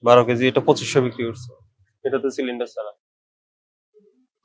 12 KG এটা 2500 বিক্রি করছে। এটা তো সিলিন্ডার ছাড়া।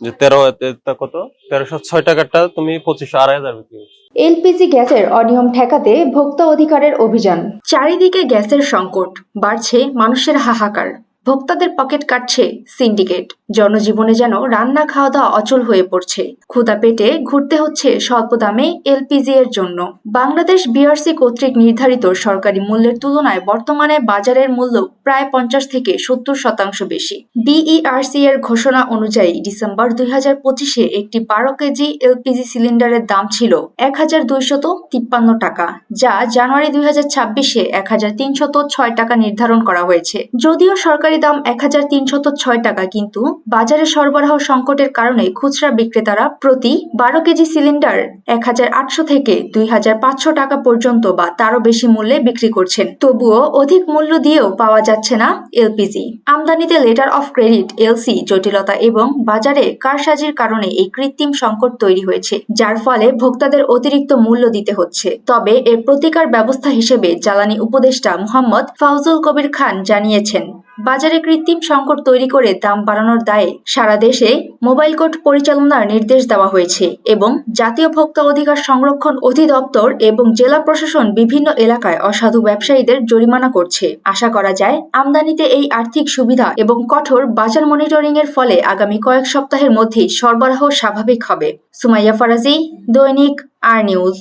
যে 13 কত 1306 টাকারটা তুমি 2500 2500 বিক্রি করছো। এলপিজি গ্যাসের অনিয়ম ঠেকাতে ভোক্তা অধিকারের অভিযান। চারিদিকে গ্যাসের সংকট, বাড়ছে মানুষের হাহাকার, ভোক্তাদের পকেট কাটছে সিন্ডিকেট। জনজীবনে যেন রান্না খাওয়া দাওয়া অচল হয়ে পড়ছে। ক্ষুধা পেটে ঘুরতে হচ্ছে স্বল্প দামে এলপিজি এর জন্য। বাংলাদেশ বিআরসি কর্তৃক নির্ধারিত সরকারি মূল্যের তুলনায় বর্তমানে বাজারের মূল্য প্রায় 50 থেকে 70% বেশি। বিইআরসি এর ঘোষণা অনুযায়ী ডিসেম্বর 2025-এ একটি 12 কেজি এলপিজি সিলিন্ডারের দাম ছিল 1253 টাকা, যা জানুয়ারি 2026-এ 1306 টাকা নির্ধারণ করা হয়েছে। যদিও সরকারি দাম 1306 টাকা, কিন্তু বাজারে সরবরাহ সংকটের কারণে খুচরা বিক্রেতারা প্রতি 12 কেজি সিলিন্ডার 1800 থেকে 2500 টাকা পর্যন্ত বা তারও বেশি মূল্যে বিক্রি করছেন। তবুও অধিক মূল্য দিয়েও পাওয়া যাচ্ছে না এলপিজি। আমদানিতে লেটার অফ ক্রেডিট এলসি জটিলতা এবং বাজারে কারসাজির কারণে এই কৃত্রিম সংকট তৈরি হয়েছে, যার ফলে ভোক্তাদের অতিরিক্ত মূল্য দিতে হচ্ছে। তবে এর প্রতিকার ব্যবস্থা হিসেবে জ্বালানি উপদেষ্টা মোহাম্মদ ফাউজুল কবির খান জানিয়েছেন, বাজারে কৃত্রিম সংকট তৈরি করে দাম বাড়ানোর দায়ে সারা দেশে মোবাইল কোর্ট পরিচালনার নির্দেশ দেওয়া হয়েছে এবং জাতীয় ভোক্তা অধিকার সংরক্ষণ অধিদপ্তর এবং জেলা প্রশাসন বিভিন্ন এলাকায় অসাধু ব্যবসায়ীদের জরিমানা করছে। আশা করা যায় আমদানিতে এই আর্থিক সুবিধা এবং কঠোর বাজার মনিটরিং এর ফলে আগামী কয়েক সপ্তাহের মধ্যেই সরবরাহ স্বাভাবিক হবে। সুমাইয়া ফারাজি, দৈনিক আর নিউজ।